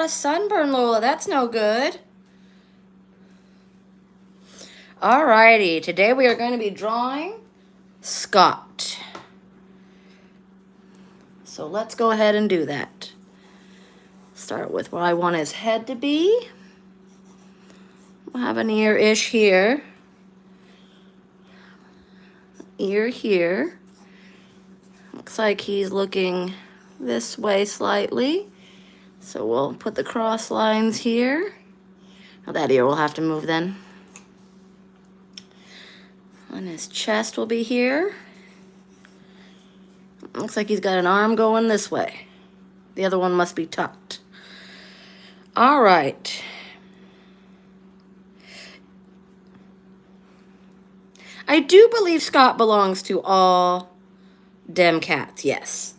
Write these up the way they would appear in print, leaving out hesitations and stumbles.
A sunburn, Lola. That's no good. Alrighty, today we are going to be drawing Scott. So let's go ahead and do that. Start with what I want his head to be. We'll have an ear-ish here. Ear here. Looks like he's looking this way slightly. So we'll put the cross lines here. Now that ear will have to move then. And his chest will be here. Looks like he's got an arm going this way. The other one must be tucked. All right. I do believe Scott belongs to all dem cats, yes.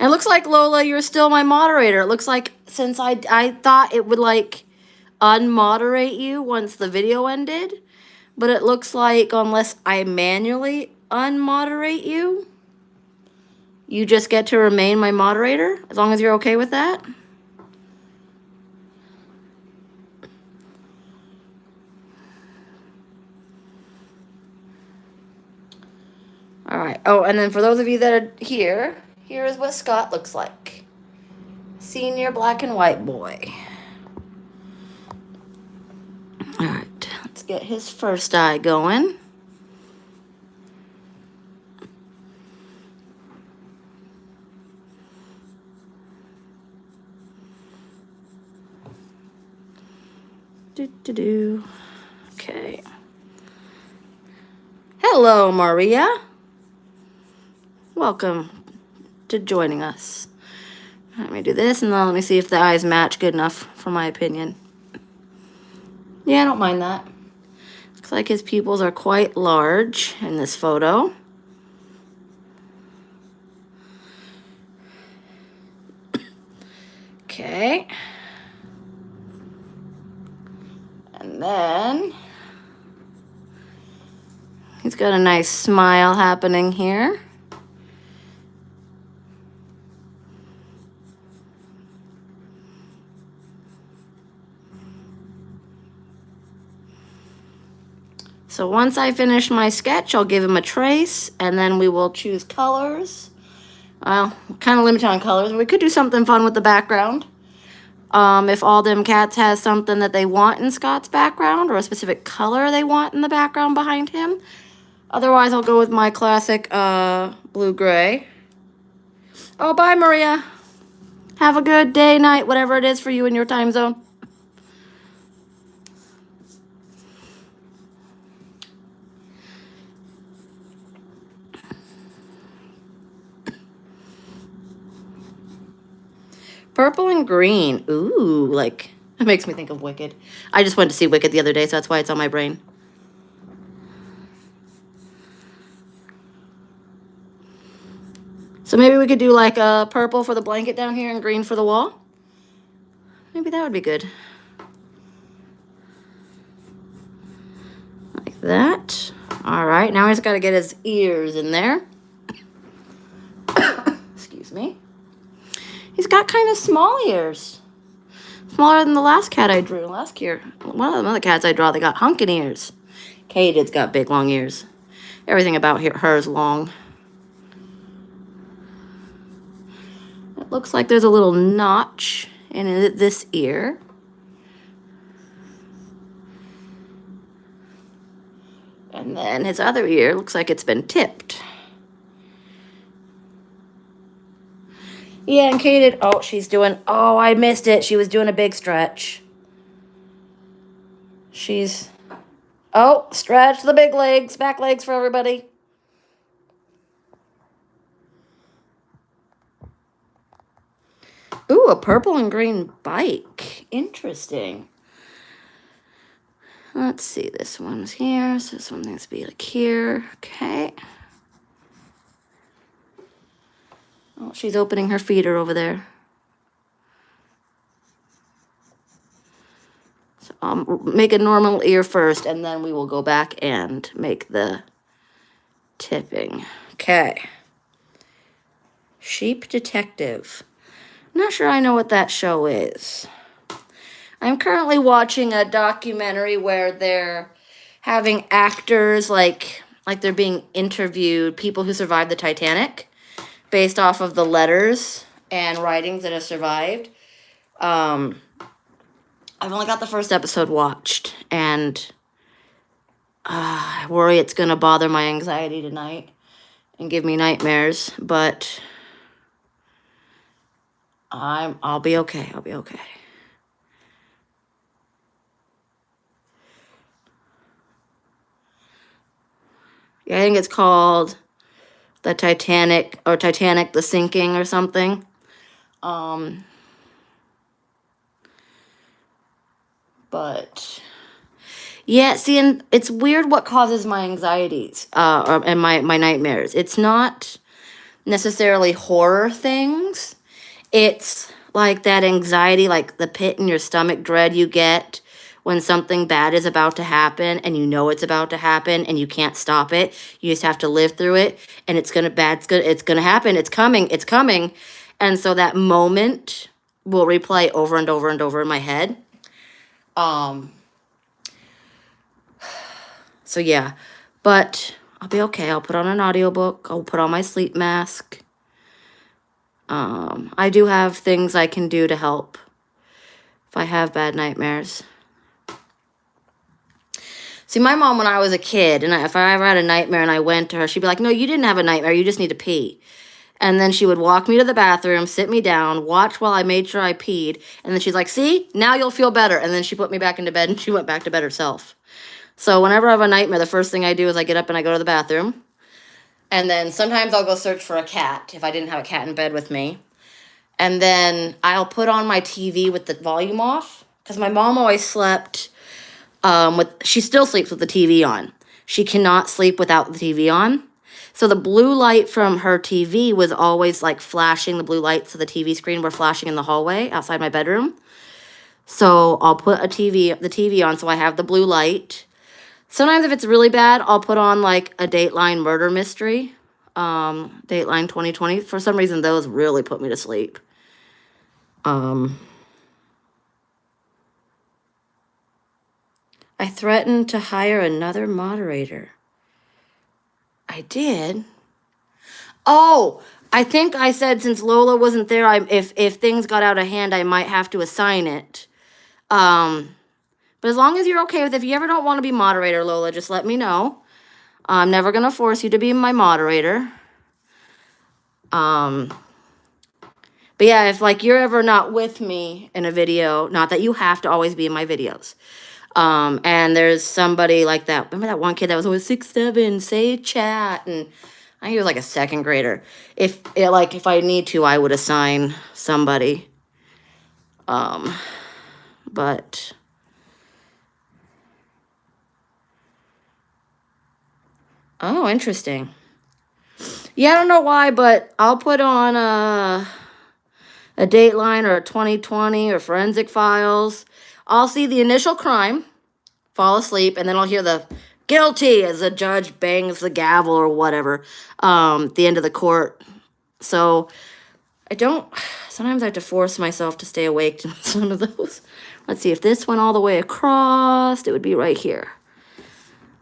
And it looks like, Lola, you're still my moderator. It looks like since I thought it would like unmoderate you once the video ended, but it looks like unless I manually unmoderate you, you just get to remain my moderator, as long as you're okay with that. All right. Oh, and then for those of you that are here, here is what Scott looks like. Senior black and white boy. All right. Let's get his first eye going. Do. Okay. Hello, Maria. Welcome to joining us. Let me do this, and then let me see if the eyes match good enough for my opinion. Yeah, I don't mind that. Looks like his pupils are quite large in this photo. Okay. And then he's got a nice smile happening here. So once I finish my sketch, I'll give him a trace, and then we will choose colors. Well, kind of limited on colors. We could do something fun with the background. If all them cats has something that they want in Scott's background, or a specific color they want in the background behind him. Otherwise, I'll go with my classic blue-gray. Oh, bye, Maria. Have a good day, night, whatever it is for you in your time zone. Purple and green. Ooh, like, it makes me think of Wicked. I just went to see Wicked the other day, so that's why it's on my brain. So maybe we could do like a purple for the blanket down here and green for the wall. Maybe that would be good. Like that. All right, now he's got to get his ears in there. Excuse me. He's got kind of small ears. Smaller than the last cat I drew last year. One of the other cats I draw, they got hunkin' ears. Katie's got big, long ears. Everything about her is long. It looks like there's a little notch in this ear. And then his other ear looks like it's been tipped. Yeah, and Katie, oh, she's doing, oh, I missed it. She was doing a big stretch. She's, oh, stretch the big legs, back legs for everybody. Ooh, a purple and green bike. Interesting. Let's see, this one's here, so this one needs to be like here. Okay. Oh, she's opening her feeder over there. So I'll make a normal ear first, and then we will go back and make the tipping. Okay. Sheep detective. I'm not sure I know what that show is. I'm currently watching a documentary where they're having actors like they're being interviewed, people who survived the Titanic, based off of the letters and writings that have survived. I've only got the first episode watched, and I worry it's gonna bother my anxiety tonight and give me nightmares, but I'll be okay. I'll be okay. Yeah, I think it's called the Titanic or Titanic the Sinking or something. But yeah, see, and it's weird what causes my anxieties and my nightmares. It's not necessarily horror things. It's like that anxiety, like the pit in your stomach dread you get when something bad is about to happen and you know it's about to happen and you can't stop it. You just have to live through it, and it's gonna happen. It's coming. And so that moment will replay over and over and over in my head. So yeah, but I'll be okay. I'll put on an audiobook. I'll put on my sleep mask. I do have things I can do to help if I have bad nightmares. See, my mom, when I was a kid, and if I ever had a nightmare and I went to her, she'd be like, no, you didn't have a nightmare. You just need to pee. And then she would walk me to the bathroom, sit me down, watch while I made sure I peed. And then she's like, see, now you'll feel better. And then she put me back into bed, and she went back to bed herself. So whenever I have a nightmare, the first thing I do is I get up and I go to the bathroom. And then sometimes I'll go search for a cat if I didn't have a cat in bed with me. And then I'll put on my TV with the volume off, because my mom always slept she still sleeps with the TV on. She cannot sleep without the TV on. So the blue light from her TV was always like flashing. The blue lights of the TV screen were flashing in the hallway outside my bedroom. So I'll put the TV on so I have the blue light. Sometimes if it's really bad, I'll put on like a Dateline murder mystery. Dateline 2020. For some reason, those really put me to sleep. I threatened to hire another moderator. I did. Oh, I think I said since Lola wasn't there, if things got out of hand, I might have to assign it. But as long as you're okay with it, if you ever don't want to be moderator, Lola, just let me know. I'm never going to force you to be my moderator. But yeah, if like you're ever not with me in a video, not that you have to always be in my videos. And there's somebody like that. Remember that one kid that was always 6'7", say chat, and I think he was like a second grader. If I need to, I would assign somebody. But oh, interesting. Yeah, I don't know why, but I'll put on a Dateline or a 2020 or Forensic Files. I'll see the initial crime, fall asleep, and then I'll hear the guilty as the judge bangs the gavel or whatever at the end of the court. So sometimes I have to force myself to stay awake to some of those. Let's see, if this went all the way across, it would be right here.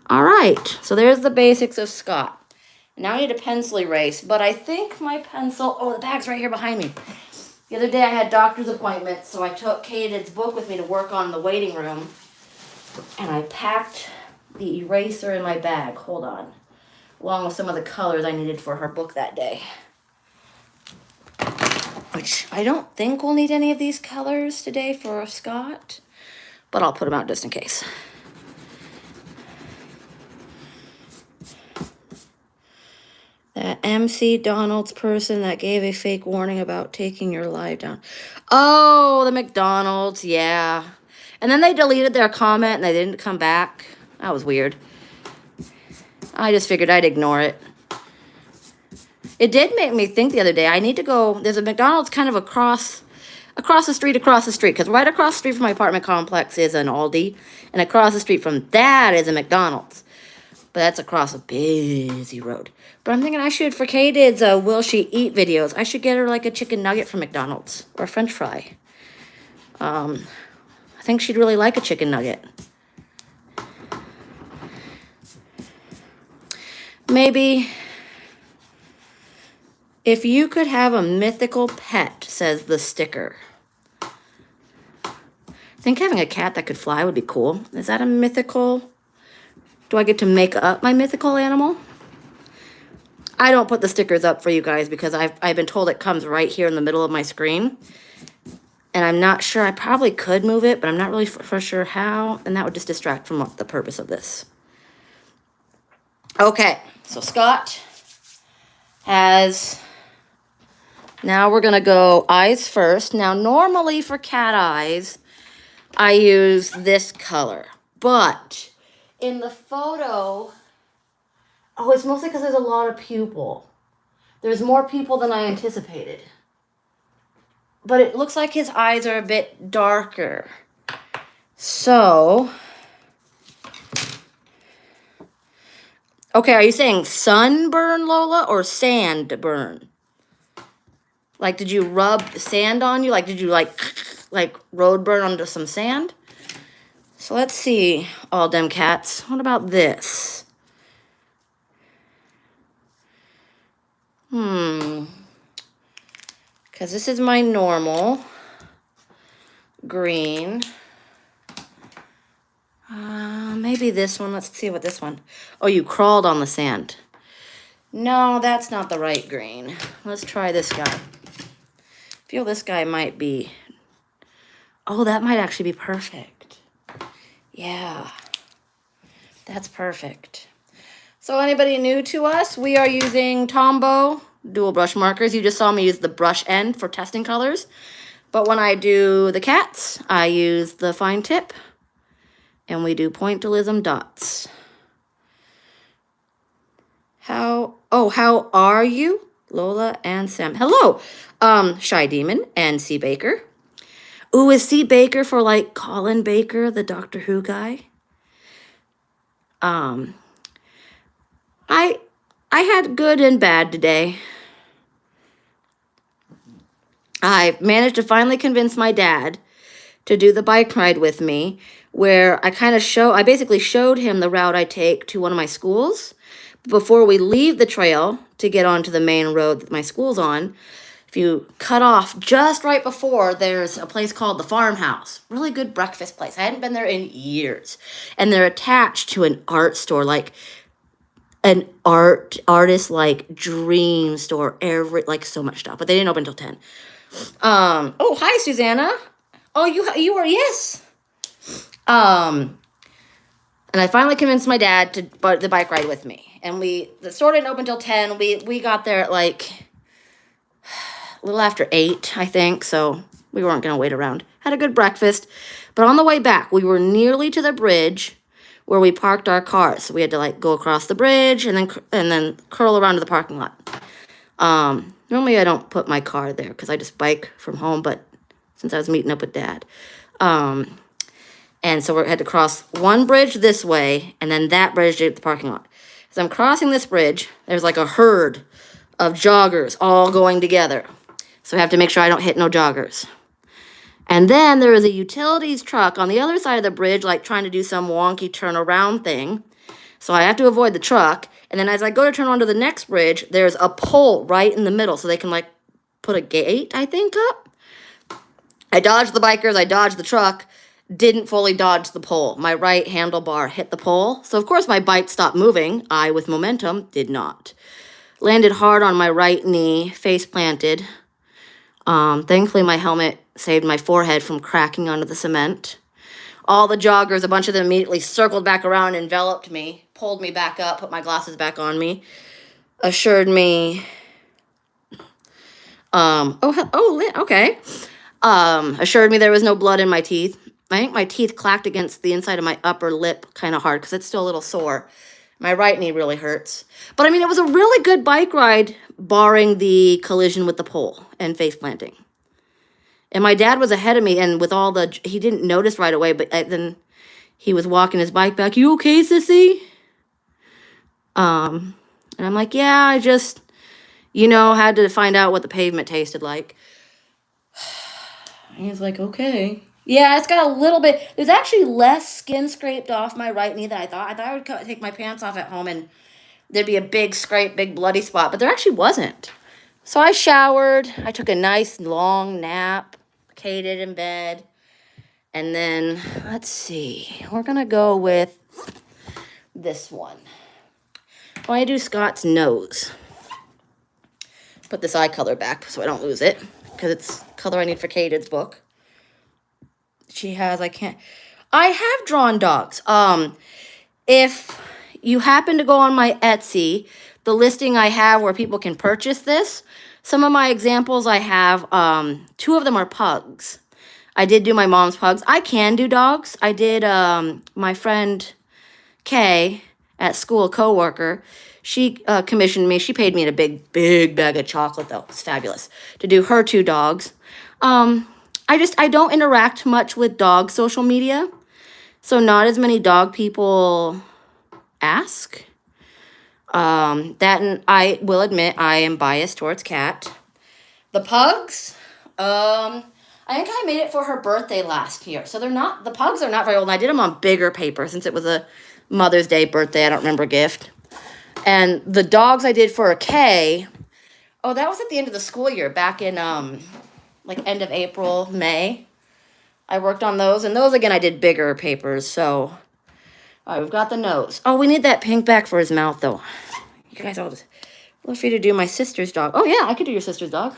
All right, so there's the basics of Scott. Now I need a pencil erase, but I think my pencil, the bag's right here behind me. The other day I had doctor's appointments, so I took Katie's book with me to work on in the waiting room, and I packed the eraser in my bag. Hold on. Along with some of the colors I needed for her book that day. Which I don't think we'll need any of these colors today for Scott, but I'll put them out just in case. That MC Donald's person that gave a fake warning about taking your live down. Oh, the McDonald's, yeah. And then they deleted their comment and they didn't come back. That was weird. I just figured I'd ignore it. It did make me think the other day, I need to go, there's a McDonald's kind of across the street, because right across the street from my apartment complex is an Aldi, and across the street from that is a McDonald's. But that's across a busy road. But I'm thinking I should, for Katie's Will She Eat videos, I should get her like a chicken nugget from McDonald's or a French fry. I think she'd really like a chicken nugget. Maybe if you could have a mythical pet, says the sticker. I think having a cat that could fly would be cool. Is that a mythical? Do I get to make up my mythical animal? I don't put the stickers up for you guys because I've been told it comes right here in the middle of my screen. And I'm not sure. I probably could move it, but I'm not really for sure how. And that would just distract from the purpose of this. Okay, so Scott has... Now we're going to go eyes first. Now, normally for cat eyes, I use this color. But in the photo... Oh, it's mostly because there's a lot of pupil. There's more pupil than I anticipated. But it looks like his eyes are a bit darker. So... Okay, are you saying sunburn, Lola, or sand burn? Like, did you rub sand on you? Like, did you, like road burn onto some sand? So let's see, all dem cats. What about this? Because this is my normal green. Maybe this one. Let's see what this one. Oh, you crawled on the sand. No, that's not the right green. Let's try this guy. I feel this guy might be... Oh, that might actually be perfect. Yeah. That's perfect. So anybody new to us, we are using Tombow dual brush markers. You just saw me use the brush end for testing colors. But when I do the cats, I use the fine tip. And we do pointillism dots. How are you? Lola and Sam. Hello, Shy Demon and C. Baker. Ooh, is C. Baker for like Colin Baker, the Doctor Who guy? I had good and bad today. I managed to finally convince my dad to do the bike ride with me, where I basically showed him the route I take to one of my schools. Before we leave the trail to get onto the main road that my school's on, if you cut off just right before, there's a place called the Farmhouse. Really good breakfast place. I hadn't been there in years. And they're attached to an art store, like an artist like dream store, like so much stuff. But they didn't open until 10. Oh, hi, Susanna. Oh, you are, yes. And I finally convinced my dad to the bike ride with me. And the store didn't open until 10. We got there at like a little after 8, I think. So we weren't going to wait around. Had a good breakfast. But on the way back, we were nearly to the bridge where we parked our cars. So we had to like go across the bridge and then curl around to the parking lot. Normally I don't put my car there because I just bike from home. But since I was meeting up with Dad. And so we had to cross one bridge this way, and then that bridge to the parking lot. As I'm crossing this bridge, there's like a herd of joggers all going together. So I have to make sure I don't hit no joggers. And then there is a utilities truck on the other side of the bridge, like trying to do some wonky turnaround thing. So I have to avoid the truck. And then as I go to turn onto the next bridge, there's a pole right in the middle, so they can like put a gate, I think, up. I dodged the bikers, I dodged the truck, didn't fully dodge the pole. My right handlebar hit the pole. So, of course, my bike stopped moving. I, with momentum, did not. Landed hard on my right knee, face planted. Thankfully, my helmet saved my forehead from cracking onto the cement. All the joggers, a bunch of them immediately circled back around, enveloped me, pulled me back up, put my glasses back on me, assured me... okay. Assured me there was no blood in my teeth. I think my teeth clacked against the inside of my upper lip kind of hard because it's still a little sore. My right knee really hurts. But, I mean, it was a really good bike ride, barring the collision with the pole and face planting. And my dad was ahead of me, and with all the... He didn't notice right away, but then he was walking his bike back. You okay, sissy? And I'm like, yeah, I just, had to find out what the pavement tasted like. And he's like, okay. Yeah, it's got a little bit. There's actually less skin scraped off my right knee than I thought. I thought I would take my pants off at home and there'd be a big scrape, big bloody spot, but there actually wasn't. So I showered. I took a nice long nap, cated in bed. And then, let's see, we're going to go with this one. I want to do Scott's nose. Put this eye color back so I don't lose it, because it's color I need for Katie's book. She has, I have drawn dogs. If you happen to go on my Etsy, the listing I have where people can purchase this, some of my examples I have, 2 of them are pugs. I did do my mom's pugs. I can do dogs. I did, my friend Kay at school, a coworker, she commissioned me. She paid me in a big, big bag of chocolate, though. It's fabulous, to do her 2 dogs. I don't interact much with dog social media, so not as many dog people ask. That, and I will admit I am biased towards cat. The pugs, I think I made it for her birthday last year. So the pugs are not very old. And I did them on bigger paper since it was a Mother's Day birthday. I don't remember gift. And the dogs I did for a K, that was at the end of the school year, back in, end of April, May. I worked on those. And those, again, I did bigger papers. So, all right, we've got the nose. Oh, we need that pink back for his mouth, though. You guys, I'll love for you to do my sister's dog. Oh, yeah, I could do your sister's dog.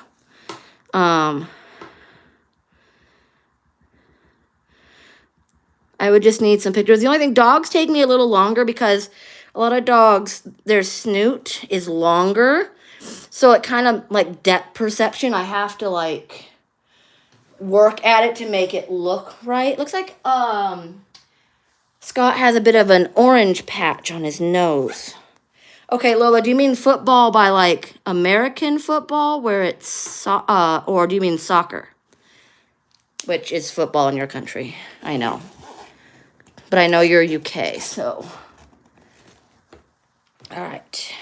I would just need some pictures. The only thing, dogs take me a little longer because a lot of dogs, their snoot is longer. So it kind of, depth perception, I have to, work at it to make it look right. Looks like, Scott has a bit of an orange patch on his nose. Okay, Lola, do you mean football by, American football, where it's, or do you mean soccer? Which is football in your country, I know. But I know you're UK, so. All right.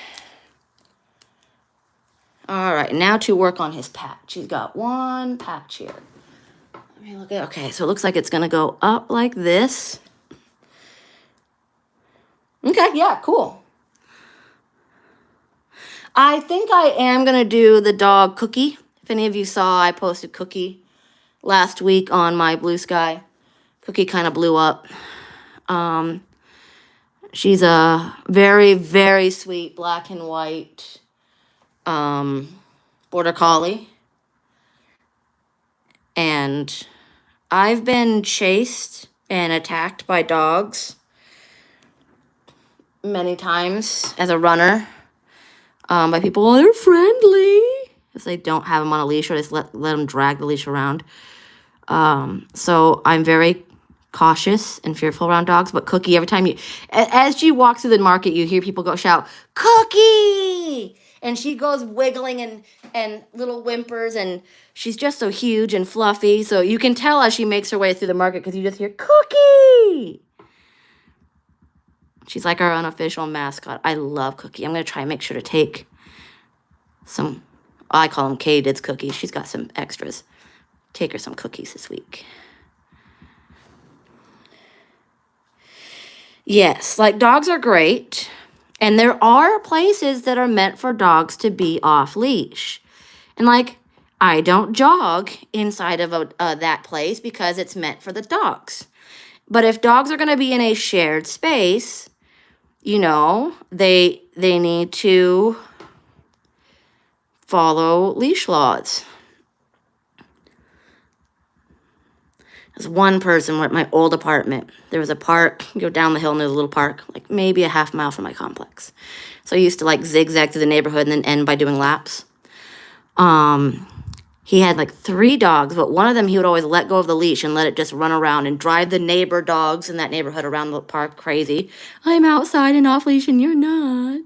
All right, now to work on his patch. He's got one patch here. Let me look at, okay, so it looks like it's gonna go up like this. Okay, yeah, cool. I think I am gonna do the dog Cookie. If any of you saw, I posted Cookie last week on my Blue Sky. Cookie kind of blew up. She's a very, very sweet black and white border collie. And I've been chased and attacked by dogs many times as a runner by people. They're friendly if they don't have them on a leash or just let them drag the leash around. So I'm very cautious and fearful around dogs, but Cookie, every time as she walks through the market, you hear people shout, Cookie! And she goes wiggling and little whimpers, and she's just so huge and fluffy, so you can tell as she makes her way through the market because you just hear, Cookie! She's like our unofficial mascot. I love Cookie. I'm going to try and make sure to take some, I call them Katie's cookies. She's got some extras. Take her some cookies this week. Yes, dogs are great, and there are places that are meant for dogs to be off leash. And I don't jog inside of that place because it's meant for the dogs. But if dogs are going to be in a shared space, they need to follow leash laws. There's one person at my old apartment. There was a park. You go down the hill and there's a little park, maybe a half mile from my complex. So I used to zigzag through the neighborhood and then end by doing laps. He had 3 dogs, but one of them he would always let go of the leash and let it just run around and drive the neighbor dogs in that neighborhood around the park crazy. I'm outside and off leash and you're not.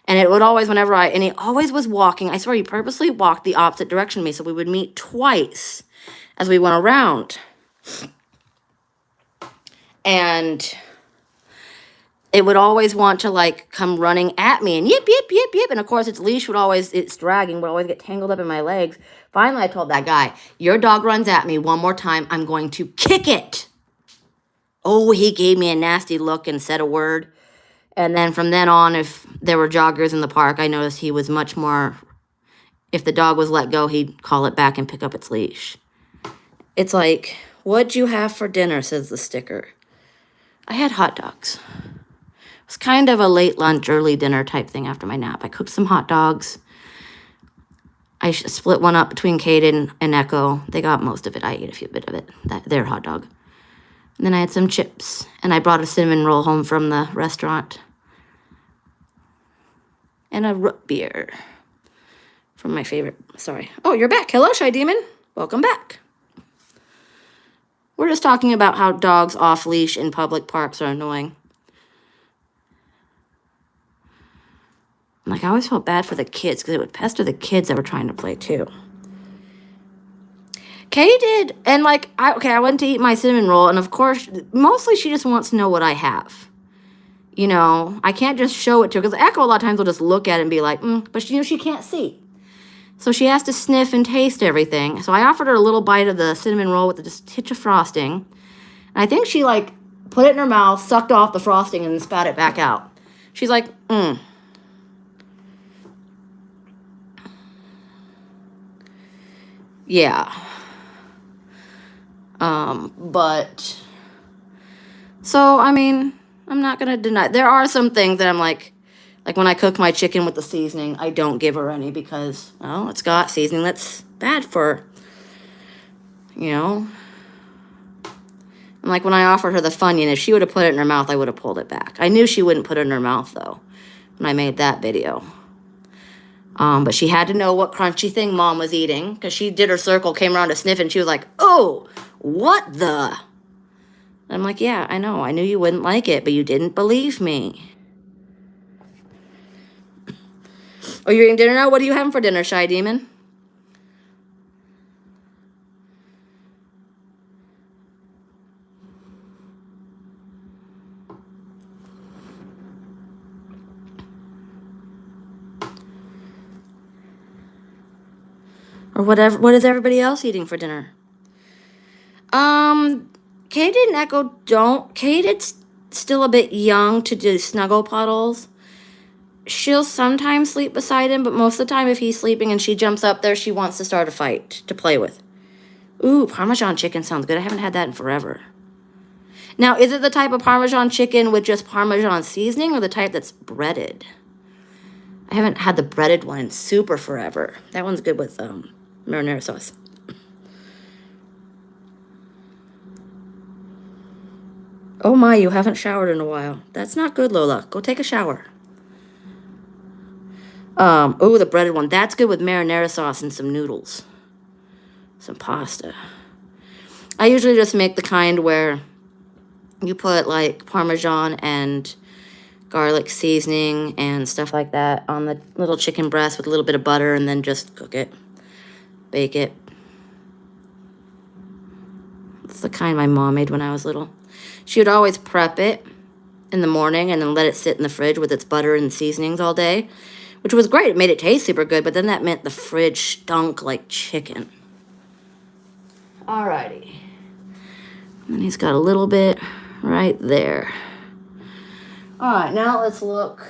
And it would always, and he always was walking. I swear he purposely walked the opposite direction to me, so we would meet twice as we went around. And it would always want to like come running at me and yip, yip, yip, yip. And of course its leash would always, its dragging would always get tangled up in my legs. Finally, I told that guy, your dog runs at me one more time, I'm going to kick it. Oh, he gave me a nasty look and said a word. And then from then on, if there were joggers in the park, I noticed he was much more, if the dog was let go, he'd call it back and pick up its leash. It's like, what'd you have for dinner, says the sticker. I had hot dogs. It was kind of a late lunch, early dinner type thing after my nap. I cooked some hot dogs. I split one up between Kaden and Echo. They got most of it. I ate a few bit of it, their hot dog. And then I had some chips, and I brought a cinnamon roll home from the restaurant. And a root beer from my favorite, sorry. Oh, you're back. Hello, Shy Demon. Welcome back. We're just talking about how dogs off leash in public parks are annoying. Like, I always felt bad for the kids because it would pester the kids that were trying to play too. Kay did, and like, I went to eat my cinnamon roll, and of course, mostly she just wants to know what I have. You know, I can't just show it to her, because Echo a lot of times will just look at it and be like, but she can't see. So she has to sniff and taste everything. So I offered her a little bite of the cinnamon roll with just a hitch of frosting. And I think she, like, put it in her mouth, sucked off the frosting, and spat it back out. She's like, Yeah. But, so, I mean, I'm not going to deny. There are some things that I'm like when I cook my chicken with the seasoning, I don't give her any because, well, it's got seasoning that's bad for, you know. And like when I offered her the Funyun, if she would have put it in her mouth, I would have pulled it back. I knew she wouldn't put it in her mouth, though, when I made that video. But she had to know what crunchy thing Mom was eating because she did her circle, came around to sniff, and she was like, oh, what the? I'm like, yeah, I know. I knew you wouldn't like it, but you didn't believe me. Oh, you're eating dinner now? What are you having for dinner, Shy Demon? Or whatever. What is everybody else eating for dinner? Kate and Echo don't. Kate is still a bit young to do snuggle puddles. She'll sometimes sleep beside him, but most of the time if he's sleeping and she jumps up there, she wants to start a fight to play with. Ooh, Parmesan chicken sounds good. I haven't had that in forever. Now, is it the type of Parmesan chicken with just Parmesan seasoning or the type that's breaded? I haven't had the breaded one in super forever. That one's good with marinara sauce. Oh my, you haven't showered in a while. That's not good, Lola. Go take a shower. Oh, the breaded one. That's good with marinara sauce and some noodles. Some pasta. I usually just make the kind where you put like Parmesan and garlic seasoning and stuff like that on the little chicken breast with a little bit of butter and then just cook it. Bake it. It's the kind my mom made when I was little. She would always prep it in the morning and then let it sit in the fridge with its butter and seasonings all day, which was great. It made it taste super good, but then that meant the fridge stunk like chicken. Alrighty. And he's got a little bit right there. Alright, now let's look.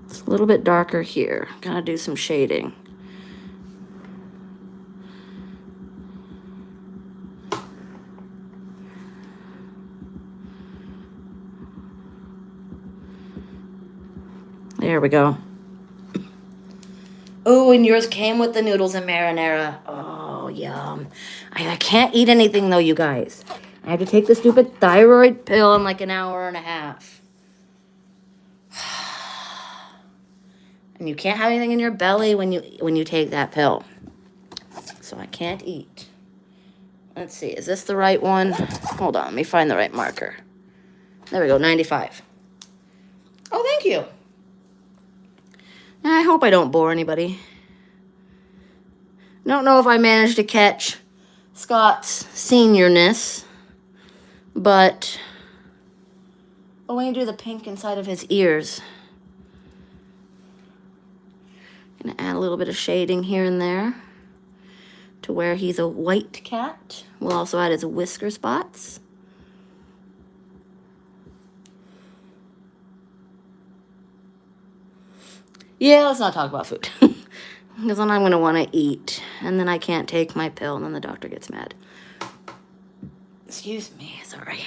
It's a little bit darker here. Gotta do some shading. There we go. Oh, and yours came with the noodles and marinara. Oh, yum. I can't eat anything, though, you guys. I have to take the stupid thyroid pill in like an hour and a half. And you can't have anything in your belly when you take that pill. So I can't eat. Let's see. Is this the right one? Hold on. Let me find the right marker. There we go. 95. Oh, thank you. I hope I don't bore anybody. Don't know if I managed to catch Scott's seniorness. But I want to do the pink inside of his ears. I'm gonna add a little bit of shading here and there to where he's a white cat. We'll also add his whisker spots. Yeah, let's not talk about food. Because then I'm going to want to eat. And then I can't take my pill. And then the doctor gets mad. Excuse me. Sorry.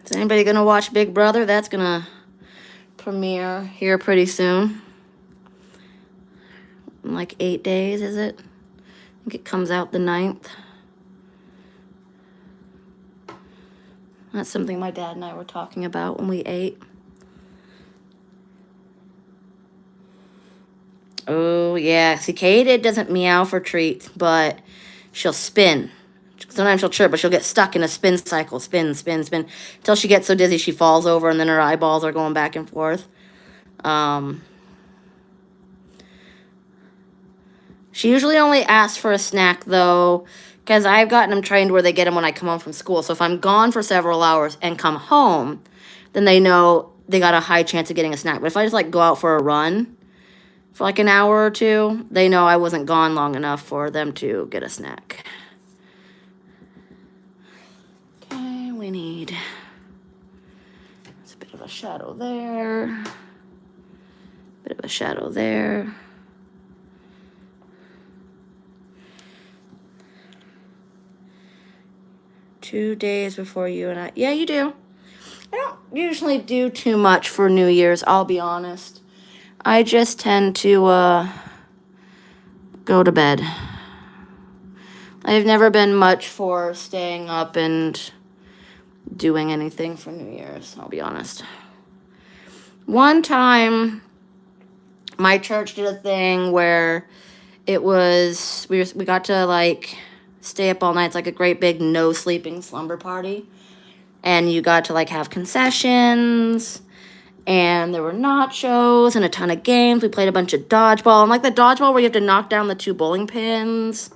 Is anybody going to watch Big Brother? That's going to premiere here pretty soon. In like 8 days, is it? I think it comes out the 9th. That's something my dad and I were talking about when we ate. Oh, yeah. See, Kate doesn't meow for treats, but she'll spin. Sometimes she'll chirp, but she'll get stuck in a spin cycle. Spin, spin, spin. Until she gets so dizzy she falls over, and then her eyeballs are going back and forth. She usually only asks for a snack, though, because I've gotten them trained where they get them when I come home from school. So if I'm gone for several hours and come home, then they know they got a high chance of getting a snack. But if I just, like, go out for a run for, like, an hour or two, they know I wasn't gone long enough for them to get a snack. Okay, we need... There's a bit of a shadow there. Bit of a shadow there. Two days before you and I... Yeah, you do. I don't usually do too much for New Year's, I'll be honest. I just tend to go to bed. I've never been much for staying up and doing anything for New Year's, I'll be honest. One time, my church did a thing where it was... We got to, like... stay up all night. It's like a great big no sleeping slumber party. And you got to like have concessions. And there were nachos and a ton of games. We played a bunch of dodgeball. And like the dodgeball where you have to knock down the 2 bowling pins.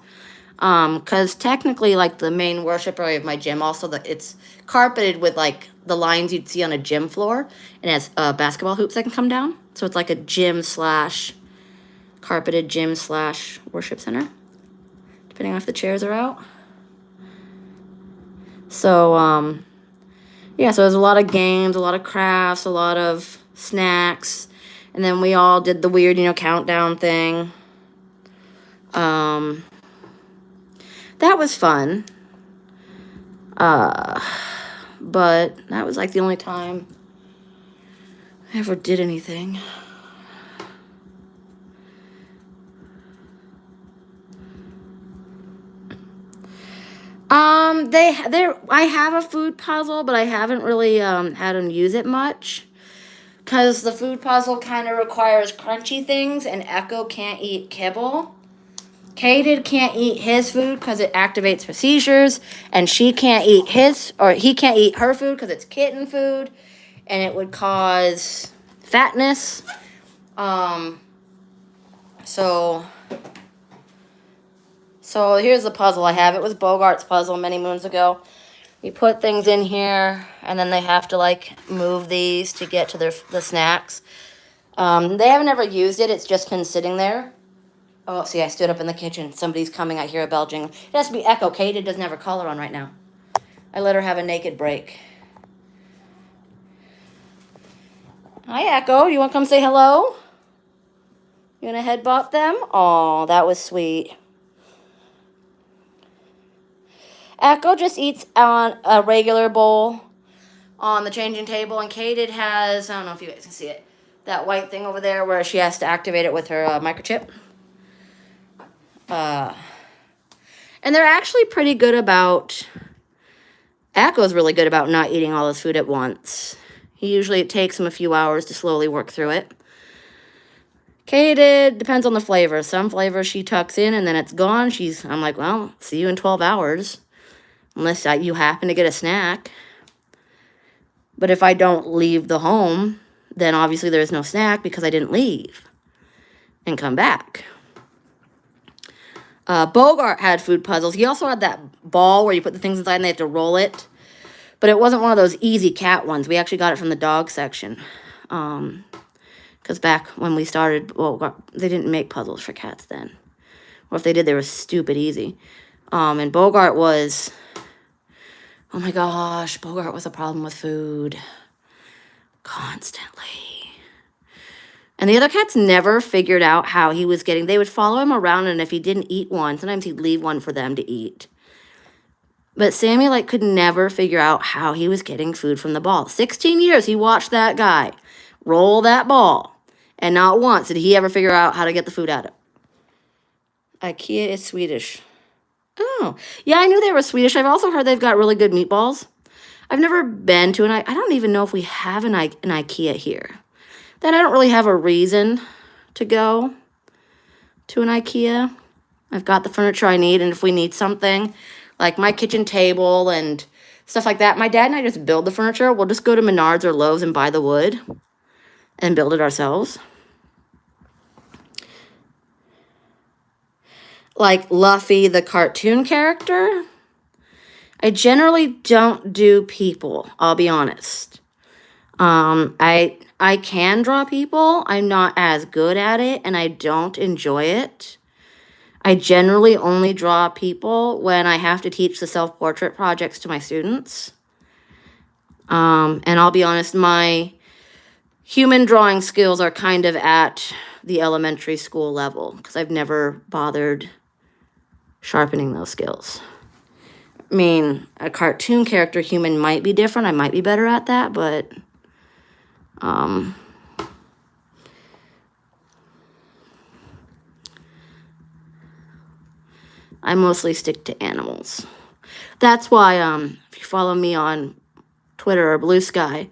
Because technically like the main worship area of my gym, also it's carpeted with like the lines you'd see on a gym floor. And it has basketball hoops that can come down. So it's like a gym / carpeted gym / worship center. Depending on if the chairs are out. So, yeah, so there's a lot of games, a lot of crafts, a lot of snacks. And then we all did the weird, countdown thing. That was fun. But that was like the only time I ever did anything. I have a food puzzle, but I haven't really had them use it much. Because the food puzzle kind of requires crunchy things, and Echo can't eat kibble. Kaden can't eat his food because it activates her seizures, and she can't eat he can't eat her food because it's kitten food, and it would cause fatness. So here's the puzzle I have. It was Bogart's puzzle many moons ago. You put things in here, and then they have to, like, move these to get to the snacks. They haven't ever used it. It's just been sitting there. Oh, see, I stood up in the kitchen. Somebody's coming. I hear a bell jingle. It has to be Echo. Katie doesn't have her collar on right now. I let her have a naked break. Hi, Echo. You want to come say hello? You want to head bop them? Oh, that was sweet. Echo just eats on a regular bowl on the changing table, and Kaden has, I don't know if you guys can see it, that white thing over there where she has to activate it with her microchip. And they're actually pretty good about, Echo's really good about not eating all his food at once. It takes him a few hours to slowly work through it. Kaden, depends on the flavor. Some flavors she tucks in and then it's gone. I'm like, well, see you in 12 hours. Unless you happen to get a snack. But if I don't leave the home, then obviously there's no snack because I didn't leave and come back. Bogart had food puzzles. He also had that ball where you put the things inside and they have to roll it. But it wasn't one of those easy cat ones. We actually got it from the dog section. Because back when we started, well, they didn't make puzzles for cats then. Or if they did, they were stupid easy. And Bogart was... Oh my gosh, Bogart was a problem with food. Constantly. And the other cats never figured out how he was getting... They would follow him around, and if he didn't eat one, sometimes he'd leave one for them to eat. But Sammy, like, could never figure out how he was getting food from the ball. 16 years he watched that guy roll that ball. And not once did he ever figure out how to get the food out of it. IKEA is Swedish. Oh, yeah, I knew they were Swedish. I've also heard they've got really good meatballs. I've never been to I don't even know if we have an IKEA here. Then I don't really have a reason to go to an IKEA. I've got the furniture I need, and if we need something, like my kitchen table and stuff like that, my dad and I just build the furniture. We'll just go to Menards or Lowe's and buy the wood and build it ourselves. Like Luffy, the cartoon character, I generally don't do people, I'll be honest. I can draw people. I'm not as good at it, and I don't enjoy it. I generally only draw people when I have to teach the self-portrait projects to my students. And I'll be honest, my human drawing skills are kind of at the elementary school level because I've never bothered sharpening those skills. I mean, a cartoon character human might be different. I might be better at that, but I mostly stick to animals. That's why if you follow me on Twitter or Blue Sky,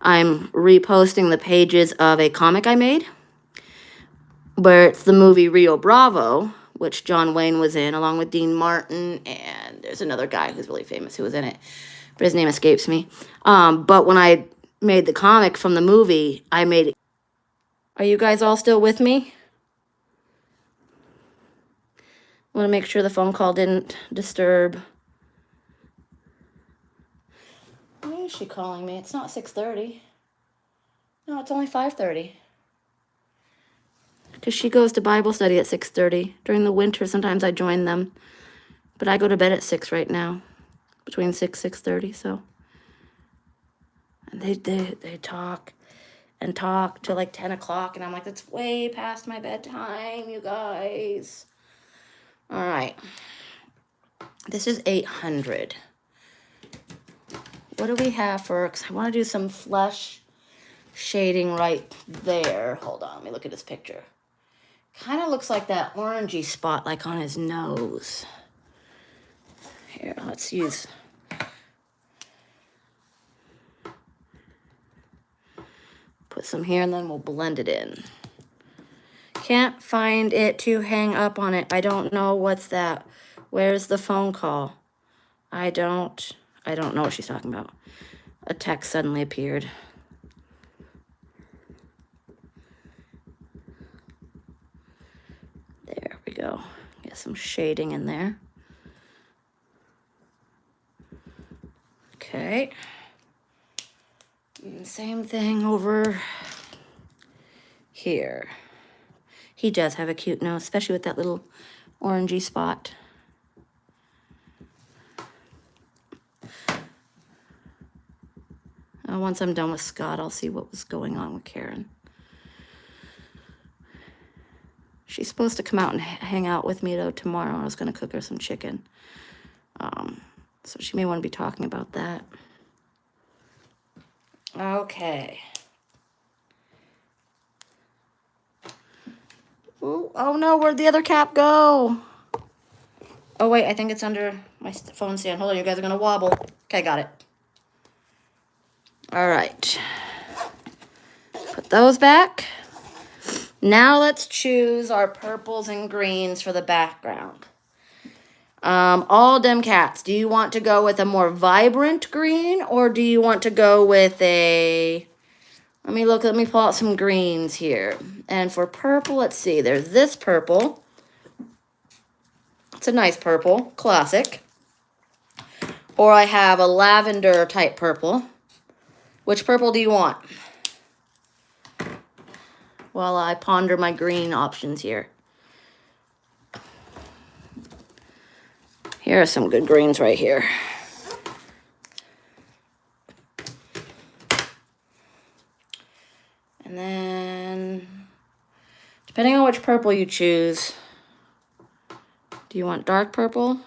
I'm reposting the pages of a comic I made where it's the movie Rio Bravo, which John Wayne was in, along with Dean Martin, and there's another guy who's really famous who was in it, but his name escapes me. But when I made the comic from the movie, I made it. Are you guys all still with me? I want to make sure the phone call didn't disturb. Why is she calling me? It's not 6:30. No, it's only 5:30. Because she goes to Bible study at 6:30. During the winter, sometimes I join them. But I go to bed at 6 right now. Between 6:30, so. And they talk and talk till like 10 o'clock. And I'm like, that's way past my bedtime, you guys. All right. This is 800. What do we have for, because I want to do some flesh shading right there. Hold on, let me look at this picture. Kind of looks like that orangey spot like on his nose. Here, let's use... Put some here and then we'll blend it in. Can't find it to hang up on it. I don't know what's that. Where's the phone call? I don't know what she's talking about. A text suddenly appeared. There we go. Get some shading in there. Okay. And same thing over here. He does have a cute nose, especially with that little orangey spot. Once I'm done with Scott, I'll see what was going on with Karen. She's supposed to come out and hang out with me, though, tomorrow. I was going to cook her some chicken. So she may want to be talking about that. Okay. Ooh, oh, no, where'd the other cap go? Oh, wait, I think it's under my phone stand. Hold on, you guys are going to wobble. Okay, got it. All right. Put those back. Now let's choose our purples and greens for the background. All dem cats, do you want to go with a more vibrant green or do you want to go with a... Let me pull out some greens here. And for purple, let's see, there's this purple. It's a nice purple, classic. Or I have a lavender type purple. Which purple do you want? While I ponder my green options here. Here are some good greens right here. And then, depending on which purple you choose, do you want dark purple?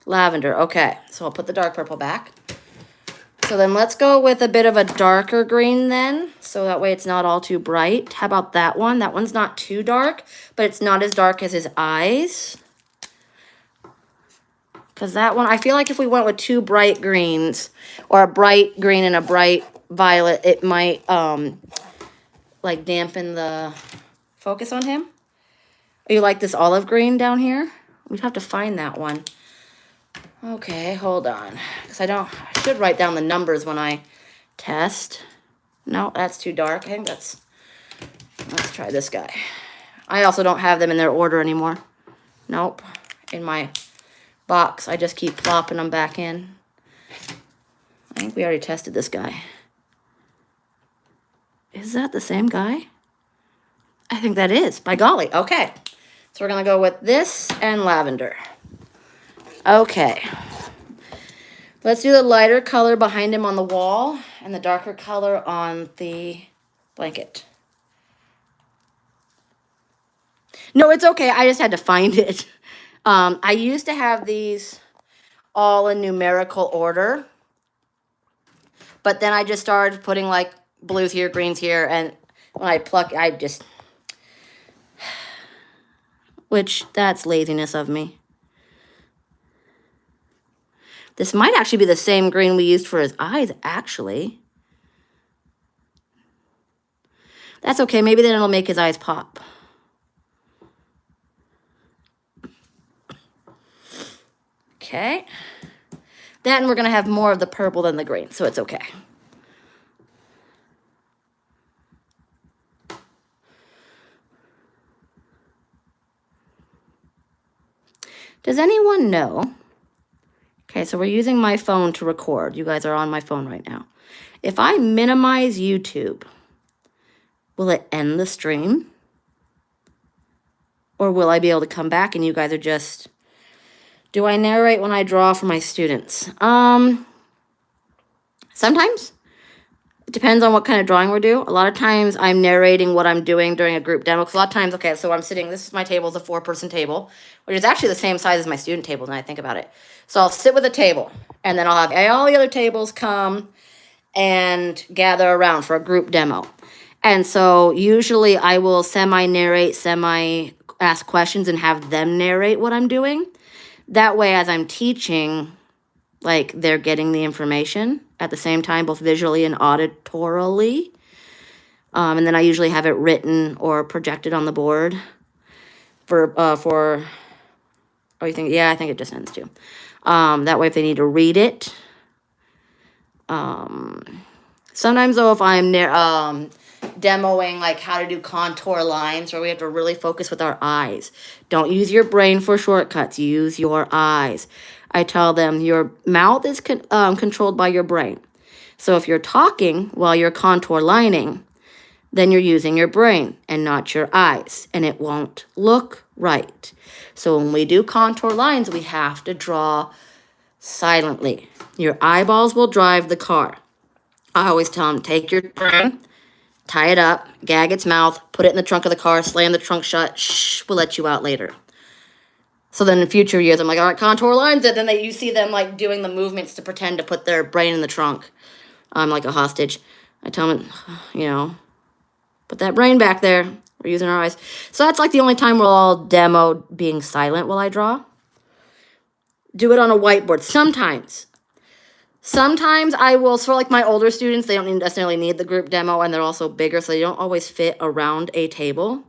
Lavender, okay. So I'll put the dark purple back. So then let's go with a bit of a darker green then. So that way it's not all too bright. How about that one? That one's not too dark, but it's not as dark as his eyes. Because that one, I feel like if we went with two bright greens, or a bright green and a bright violet, it might like dampen the focus on him. You like this olive green down here? We'd have to find that one. Okay, hold on. Because I should write down the numbers when I test. No, that's too dark. I think let's try this guy. I also don't have them in their order anymore. Nope. In my box, I just keep plopping them back in. I think we already tested this guy. Is that the same guy? I think that is. By golly. Okay. So we're going to go with this and lavender. Okay. Let's do the lighter color behind him on the wall and the darker color on the blanket. No, it's okay. I just had to find it. I used to have these all in numerical order. But then I just started putting like blues here, greens here, and when I pluck, which that's laziness of me. This might actually be the same green we used for his eyes, actually. That's okay. Maybe then it'll make his eyes pop. Okay. Then we're going to have more of the purple than the green, so it's okay. Does anyone know? Okay, so we're using my phone to record. You guys are on my phone right now. If I minimize YouTube, will it end the stream? Or will I be able to come back and you guys are just... Do I narrate when I draw for my students? Sometimes. It depends on what kind of drawing we do. A lot of times I'm narrating what I'm doing during a group demo. Because a lot of times, okay, so I'm sitting, this is my table, it's a 4-person table, which is actually the same size as my student table when I think about it. So I'll sit with a table, and then I'll have all the other tables come and gather around for a group demo. And so usually I will semi-narrate, semi-ask questions and have them narrate what I'm doing. That way, as I'm teaching, like, they're getting the information at the same time, both visually and auditorily. And then I usually have it written or projected on the board oh, you think, yeah, I think it just ends too. That way, if they need to read it. Sometimes, though, if I'm demoing, like, how to do contour lines, where we have to really focus with our eyes. Don't use your brain for shortcuts. Use your eyes. I tell them your mouth is controlled by your brain. So if you're talking while you're contour lining, then you're using your brain and not your eyes, and it won't look right. So when we do contour lines, we have to draw silently. Your eyeballs will drive the car. I always tell them, take your brain, tie it up, gag its mouth, put it in the trunk of the car, slam the trunk shut, shh, we'll let you out later. So then in future years, I'm like, all right, contour lines it. Then you see them like doing the movements to pretend to put their brain in the trunk. I'm like a hostage. I tell them, put that brain back there. We're using our eyes. So that's like the only time we'll all demo being silent while I draw. Do it on a whiteboard. Sometimes I will, for like my older students, they don't necessarily need the group demo, and they're also bigger, so they don't always fit around a table.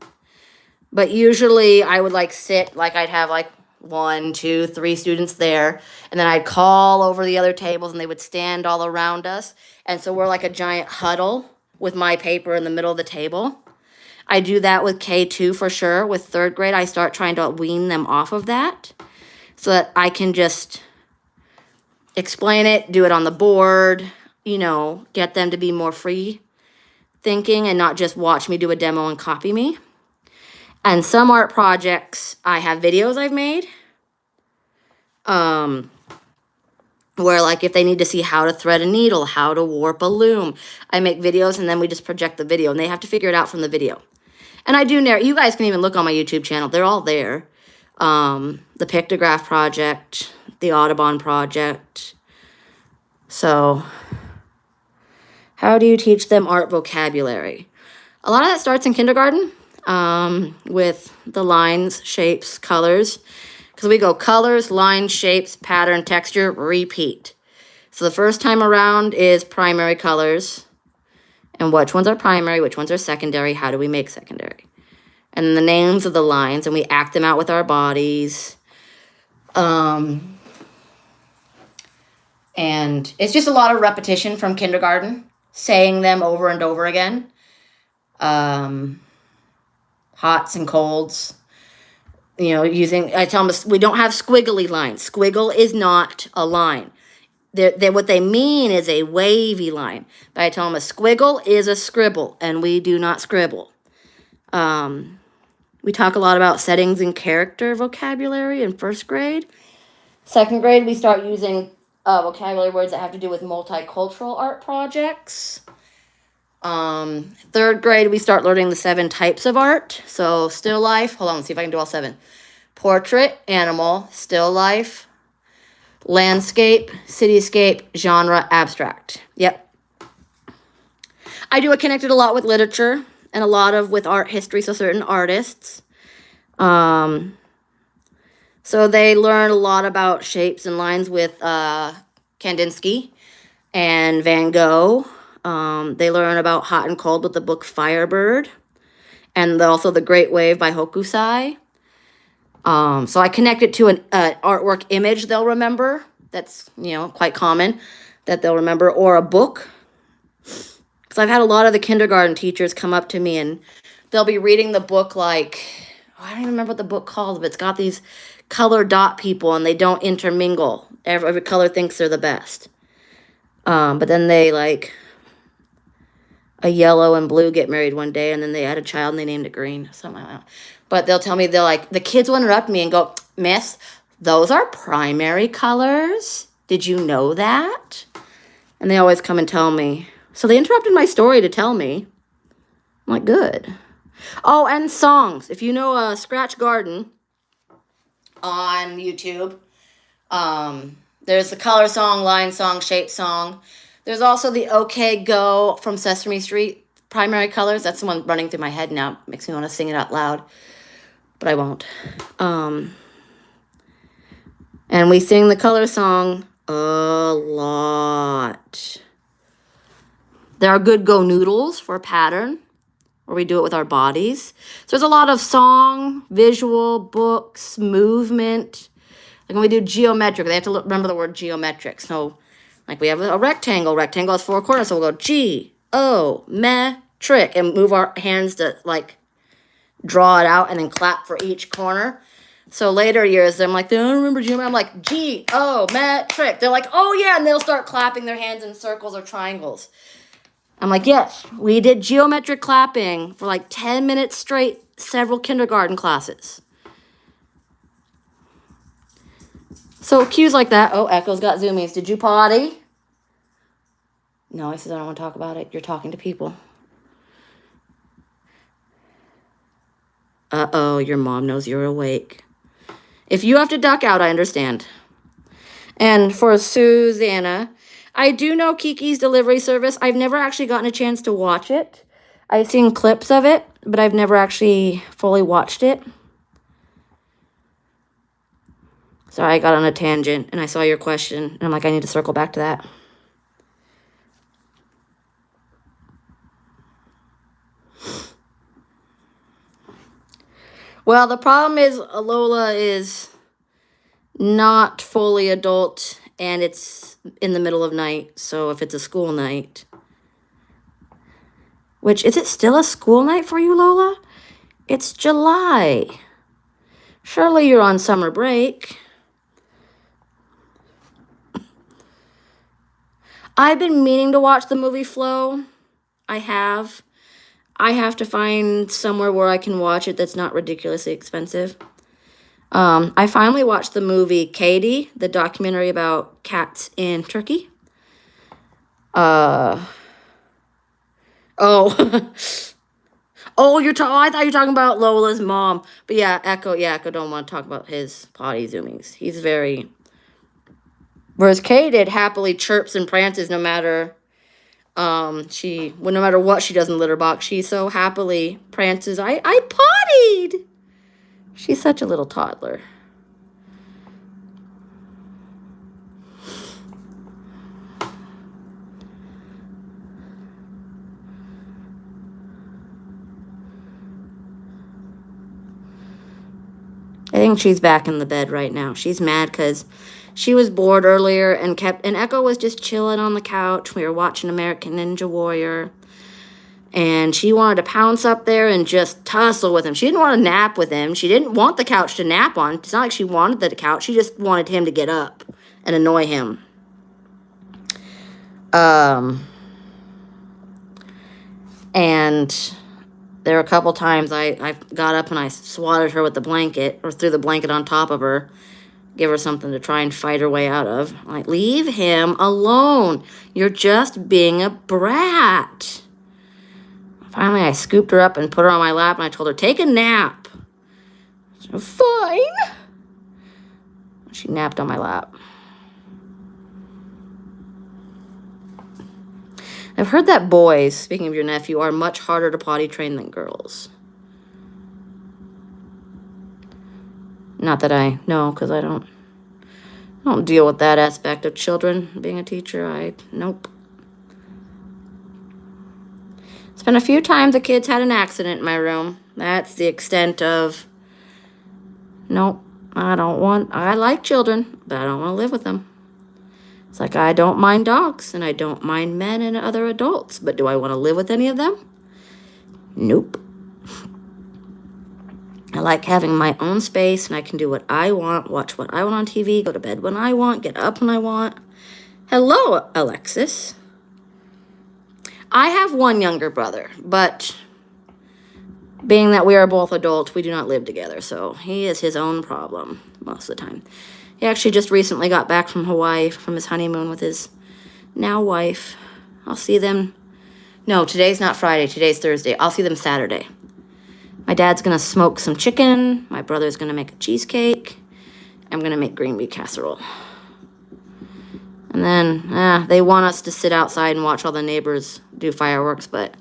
But usually I would like sit, like I'd have like 1, 2, 3 students there, and then I'd call over the other tables and they would stand all around us. And so we're like a giant huddle with my paper in the middle of the table. I do that with K2 for sure. With third grade, I start trying to wean them off of that so that I can just explain it, do it on the board, you know, get them to be more free thinking and not just watch me do a demo and copy me. And some art projects, I have videos I've made. Where like if they need to see how to thread a needle, how to warp a loom, I make videos and then we just project the video and they have to figure it out from the video. And I do narrate. You guys can even look on my YouTube channel. They're all there. The Pictograph Project, the Audubon Project. So how do you teach them art vocabulary? A lot of that starts in kindergarten with the lines, shapes, colors. Because we go colors, lines, shapes, pattern, texture, repeat. So the first time around is primary colors. And which ones are primary, which ones are secondary, how do we make secondary? And then the names of the lines, and we act them out with our bodies. And it's just a lot of repetition from kindergarten, saying them over and over again. Hots and colds. You know, I tell them, we don't have squiggly lines. Squiggle is not a line. What they mean is a wavy line. But I tell them a squiggle is a scribble, and we do not scribble. We talk a lot about settings and character vocabulary in first grade. Second grade, we start using vocabulary words that have to do with multicultural art projects. Third grade, we start learning the 7 types of art. So still life, hold on, let's see if I can do all 7. Portrait, animal, still life, landscape, cityscape, genre, abstract. Yep. I do it connected a lot with literature and a lot of with art history, so certain artists. So they learn a lot about shapes and lines with Kandinsky and Van Gogh. They learn about hot and cold with the book Firebird, and also The Great Wave by Hokusai. So I connect it to an artwork image they'll remember. That's, you know, quite common that they'll remember, or a book. Because I've had a lot of the kindergarten teachers come up to me and they'll be reading the book like, I don't even remember what the book called, but it's got these color dot people and they don't intermingle. Every color thinks they're the best. But then they like... a yellow and blue get married one day, and then they had a child and they named it green. Something like that. But they'll tell me, the kids will interrupt me and go, Miss, those are primary colors. Did you know that? And they always come and tell me. So they interrupted my story to tell me. I'm like, good. Oh, and songs. If you know Scratch Garden on YouTube, there's the color song, line song, shape song. There's also the OK Go from Sesame Street, primary colors. That's the one running through my head now. Makes me want to sing it out loud, but I won't. And we sing the color song a lot. There are good Go Noodles for pattern, where we do it with our bodies. So there's a lot of song, visual, books, movement. Like when we do geometric, they have to remember the word geometric. So like we have a rectangle. Rectangle has 4 corners, so we'll go G-O-metric and move our hands to like draw it out and then clap for each corner. So later years, I'm like, I don't remember geometry. I'm like, G-O-metric. They're like, oh yeah, and they'll start clapping their hands in circles or triangles. I'm like, yes, we did geometric clapping for like 10 minutes straight, several kindergarten classes. So cues like that. Oh, Echo's got zoomies. Did you potty? No, he says, I don't want to talk about it. You're talking to people. Uh-oh, your mom knows you're awake. If you have to duck out, I understand. And for Susanna, I do know Kiki's Delivery Service. I've never actually gotten a chance to watch it. I've seen clips of it, but I've never actually fully watched it. Sorry, I got on a tangent, and I saw your question, and I'm like, I need to circle back to that. Well, the problem is Lola is not fully adult, and it's in the middle of night, so if it's a school night, Which, is it still a school night for you, Lola? It's July. Surely you're on summer break. I've been meaning to watch the movie Flow. I have. I have to find somewhere where I can watch it that's not ridiculously expensive. I finally watched the movie Katie, the documentary about cats in Turkey. Oh. Oh, I thought you were talking about Lola's mom. But yeah, Echo don't want to talk about his potty zoomies. He's very... Whereas Katie happily chirps and prances no matter no matter what she does in the litter box, she so happily prances. I pottied. She's such a little toddler. I think she's back in the bed right now. She's mad because she was bored earlier and Echo was just chilling on the couch. We were watching American Ninja Warrior. And she wanted to pounce up there and just tussle with him. She didn't want to nap with him. She didn't want the couch to nap on. It's not like she wanted the couch. She just wanted him to get up and annoy him. And there were a couple times I got up and I swatted her with the blanket or threw the blanket on top of her. Give her something to try and fight her way out of. Like, leave him alone. You're just being a brat. Finally, I scooped her up and put her on my lap, and I told her, take a nap. So, fine. She napped on my lap. I've heard that boys, speaking of your nephew, are much harder to potty train than girls. Not that I know, because I don't deal with that aspect of children. Being a teacher, nope. It's been a few times the kids had an accident in my room. That's the extent of, nope, I like children, but I don't want to live with them. It's like I don't mind dogs, and I don't mind men and other adults, but do I want to live with any of them? Nope. I like having my own space, and I can do what I want, watch what I want on TV, go to bed when I want, get up when I want. Hello, Alexis. I have one younger brother, but being that we are both adults, we do not live together, so he is his own problem most of the time. He actually just recently got back from Hawaii from his honeymoon with his now wife. I'll see them. No, today's not Friday. Today's Thursday. I'll see them Saturday. My dad's going to smoke some chicken. My brother's going to make a cheesecake. I'm going to make green bean casserole. And then they want us to sit outside and watch all the neighbors do fireworks, but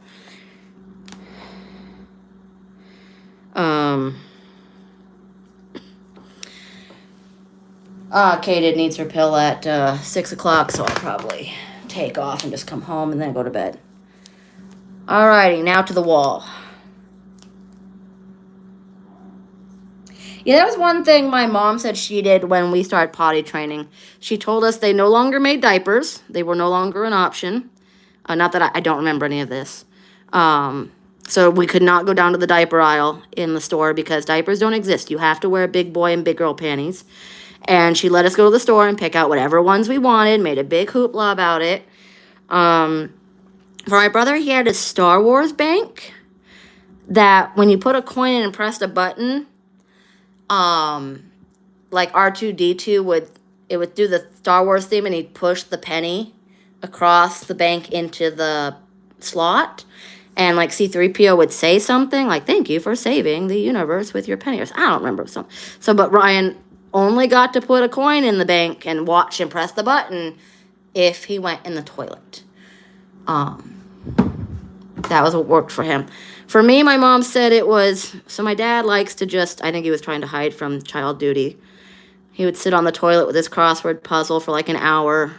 Katie needs her pill at 6 o'clock, so I'll probably take off and just come home and then go to bed. Alrighty, now to the wall. Yeah, that was one thing my mom said she did when we started potty training. She told us they no longer made diapers. They were no longer an option. Not that I don't remember any of this. So we could not go down to the diaper aisle in the store because diapers don't exist. You have to wear big boy and big girl panties. And she let us go to the store and pick out whatever ones we wanted, made a big hoopla about it. For my brother, he had a Star Wars bank that when you put a coin in and pressed a button, like R2-D2 would do the Star Wars theme and he'd push the penny across the bank into the slot. And like C-3PO would say something like, thank you for saving the universe with your penny. Or I don't remember something. But Ryan only got to put a coin in the bank and watch and press the button if he went in the toilet. That was what worked for him. For me, my mom said it was, so my dad likes to I think he was trying to hide from child duty. He would sit on the toilet with his crossword puzzle for like an hour,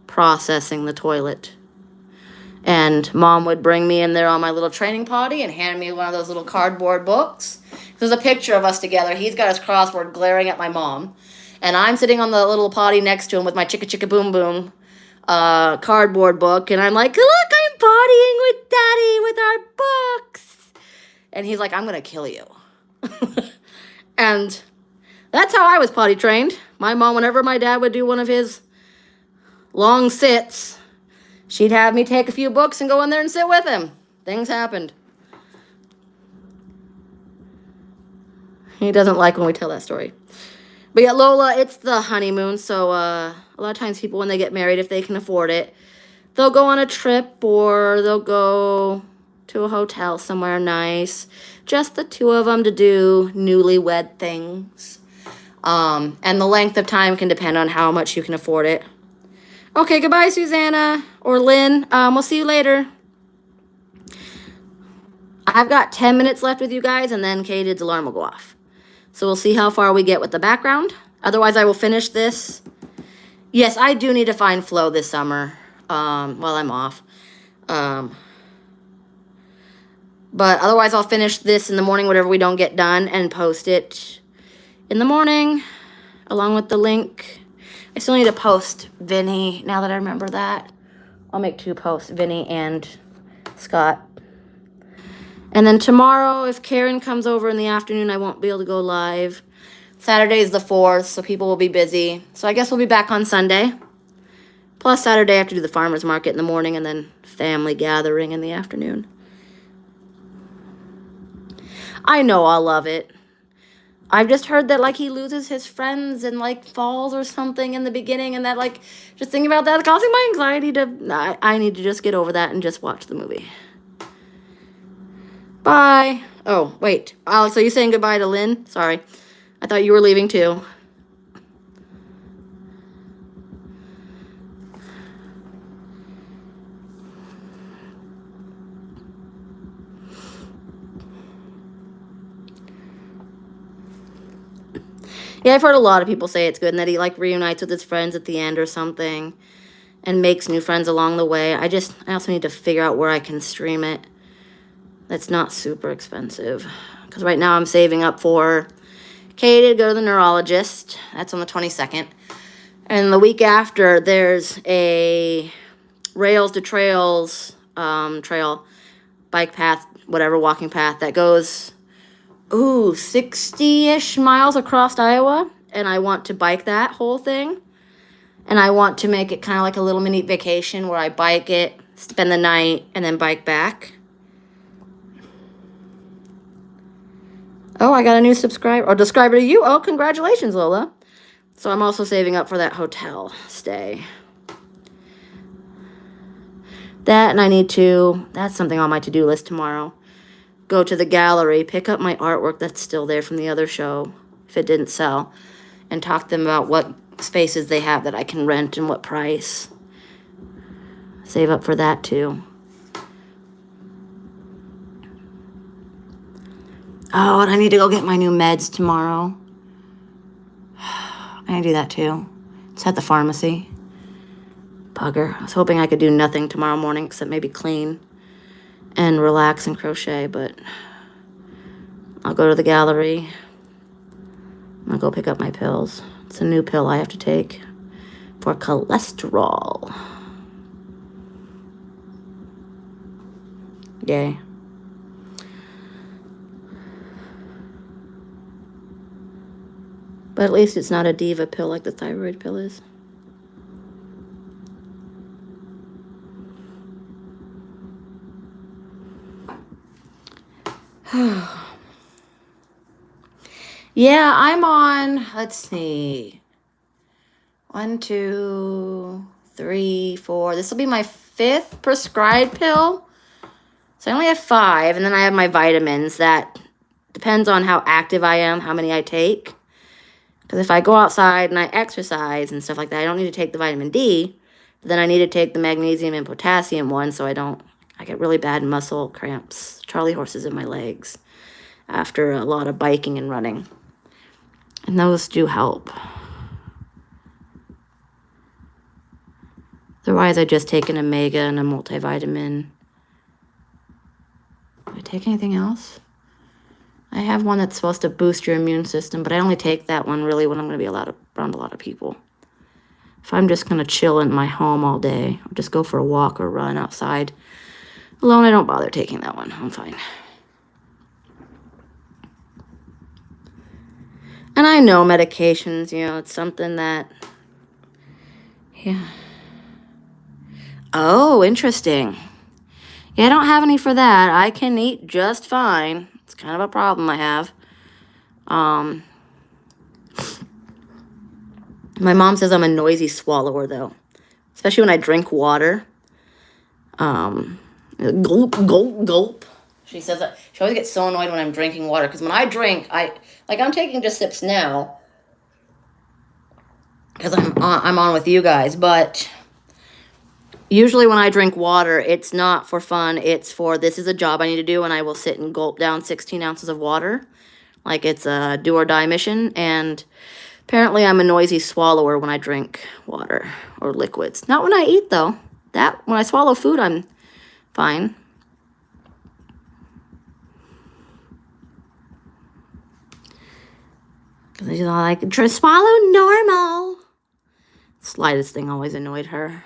processing the toilet. And Mom would bring me in there on my little training potty and hand me one of those little cardboard books. There's a picture of us together. He's got his crossword glaring at my mom. And I'm sitting on the little potty next to him with my chicka chicka boom boom cardboard book. And I'm like, look, I'm pottying with Daddy with our books. And he's like, I'm going to kill you. And that's how I was potty trained. My mom, whenever my dad would do one of his long sits, she'd have me take a few books and go in there and sit with him. Things happened. He doesn't like when we tell that story. But yeah, Lola, it's the honeymoon, so a lot of times people, when they get married, if they can afford it, they'll go on a trip or they'll go to a hotel somewhere nice. Just the two of them to do newlywed things. And the length of time can depend on how much you can afford it. Okay, goodbye, Susanna or Lynn. We'll see you later. I've got 10 minutes left with you guys, and then Katie's alarm will go off. So we'll see how far we get with the background. Otherwise, I will finish this. Yes, I do need to find flow this summer while I'm off. But otherwise, I'll finish this in the morning, whatever we don't get done, and post it in the morning along with the link. I still need to post Vinny, now that I remember that. I'll make 2 posts, Vinny and Scott. And then tomorrow, if Karen comes over in the afternoon, I won't be able to go live. Saturday is the 4th, so people will be busy. So I guess we'll be back on Sunday. Plus Saturday, I have to do the farmer's market in the morning and then family gathering in the afternoon. I know I'll love it. I've just heard that, like, he loses his friends and, like, falls or something in the beginning, and that, like, just thinking about that causing my anxiety to... I need to just get over that and just watch the movie. Bye. Oh, wait. Alex, are you saying goodbye to Lynn? Sorry. I thought you were leaving, too. Yeah, I've heard a lot of people say it's good and that he, like, reunites with his friends at the end or something and makes new friends along the way. I also need to figure out where I can stream it. That's not super expensive. Because right now I'm saving up for Katie to go to the neurologist. That's on the 22nd. And the week after, there's a Rails to Trails trail, bike path, whatever, walking path that goes... 60-ish miles across Iowa, and I want to bike that whole thing, and I want to make it kind of like a little mini vacation where I bike it, spend the night, and then bike back. Oh, I got a new subscriber to you. Oh, congratulations, Lola. So I'm also saving up for that hotel stay. That, and I need to, that's something on my to-do list tomorrow. Go to the gallery, pick up my artwork that's still there from the other show, if it didn't sell, and talk to them about what spaces they have that I can rent and what price. Save up for that, too. Oh, and I need to go get my new meds tomorrow. I need to do that, too. It's at the pharmacy. Bugger. I was hoping I could do nothing tomorrow morning except maybe clean and relax and crochet, but I'll go to the gallery. I'll go pick up my pills. It's a new pill I have to take for cholesterol. Yay. But at least it's not a diva pill like the thyroid pill is. Yeah, I'm on, let's see, 1, 2, 3, 4. This will be my 5th prescribed pill. So I only have 5, and then I have my vitamins. That depends on how active I am, how many I take. Because if I go outside and I exercise and stuff like that, I don't need to take the vitamin D. But then I need to take the magnesium and potassium one so I get really bad muscle cramps, Charlie horses in my legs after a lot of biking and running. And those do help. Otherwise, I just take an omega and a multivitamin. Do I take anything else? I have one that's supposed to boost your immune system, but I only take that one really when I'm going to be around a lot of people. if I'm just going to chill in my home all day, or just go for a walk or run outside alone, I don't bother taking that one. I'm fine. And I know medications, you know, it's something that, yeah. Oh, interesting. Yeah, I don't have any for that. I can eat just fine. It's kind of a problem I have. My mom says I'm a noisy swallower, though. Especially when I drink water. Gulp, gulp, gulp. She says that. She always gets so annoyed when I'm drinking water. Because when I drink, I'm taking just sips now. Because I'm on with you guys. But usually when I drink water, it's not for fun. It's for, this is a job I need to do. And I will sit and gulp down 16 ounces of water. Like it's a do or die mission. And apparently I'm a noisy swallower when I drink water or liquids. Not when I eat, though. When I swallow food, I'm fine. Because she's all like, just swallow normal. Slightest thing always annoyed her.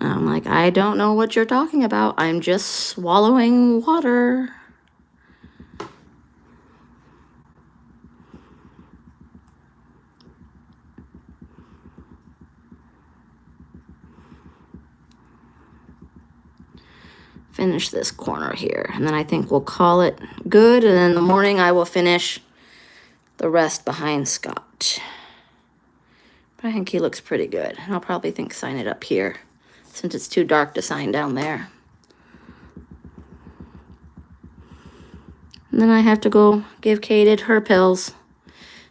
And I'm like, I don't know what you're talking about. I'm just swallowing water. Finish this corner here. And then I think we'll call it good. And then in the morning I will finish the rest behind Scott. But I think he looks pretty good. And I'll probably sign it up here since it's too dark to sign down there. And then I have to go give Katie her pills.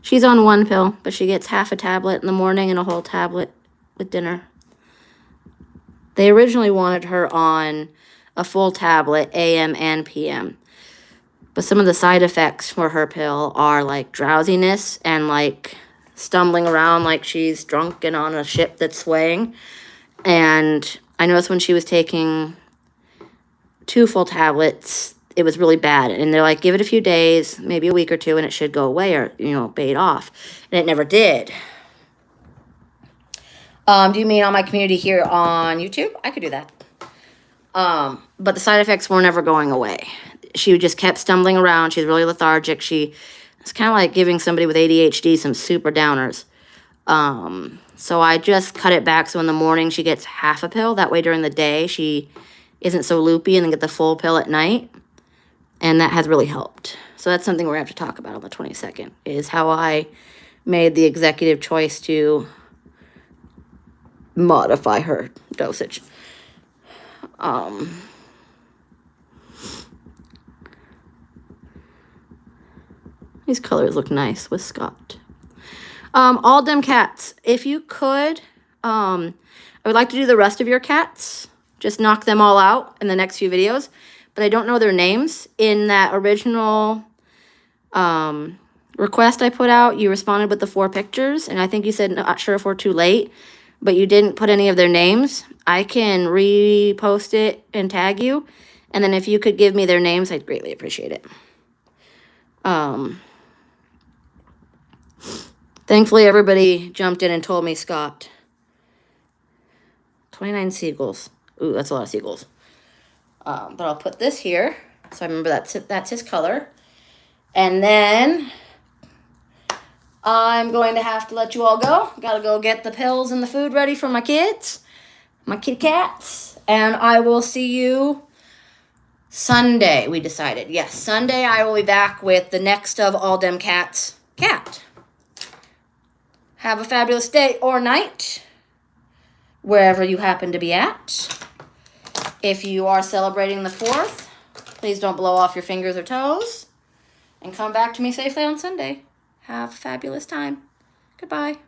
She's on one pill, but she gets half a tablet in the morning and a whole tablet with dinner. They originally wanted her on a full tablet, AM and PM. But some of the side effects for her pill are like drowsiness and like stumbling around like she's drunk and on a ship that's swaying. And I noticed when she was taking 2 full tablets, it was really bad. And they're like, give it a few days, maybe a week or 2, and it should go away or, fade off. And it never did. Do you mean on my community here on YouTube? I could do that. But the side effects were never going away. She just kept stumbling around. She's really lethargic. It's kind of like giving somebody with ADHD some super downers. So I just cut it back so in the morning she gets half a pill. That way during the day she isn't so loopy and then get the full pill at night. And that has really helped. So that's something we're going to have to talk about on the 22nd, is how I made the executive choice to modify her dosage. These colors look nice with Scott. All them cats. If you could, I would like to do the rest of your cats. Just knock them all out in the next few videos. But I don't know their names. In that original request I put out, you responded with the 4 pictures. And I think you said, not sure if we're too late. But you didn't put any of their names. I can repost it and tag you. And then if you could give me their names, I'd greatly appreciate it. Thankfully, everybody jumped in and told me, Scott. 29 seagulls. Ooh, that's a lot of seagulls. But I'll put this here. So I remember that's his color. And then I'm going to have to let you all go. Gotta go get the pills and the food ready for my kids. My kitty cats. And I will see you Sunday, we decided. Yes, Sunday I will be back with the next of All Dem Cats cat. Have a fabulous day or night, wherever you happen to be at. If you are celebrating the 4th, please don't blow off your fingers or toes. And come back to me safely on Sunday. Have a fabulous time. Goodbye.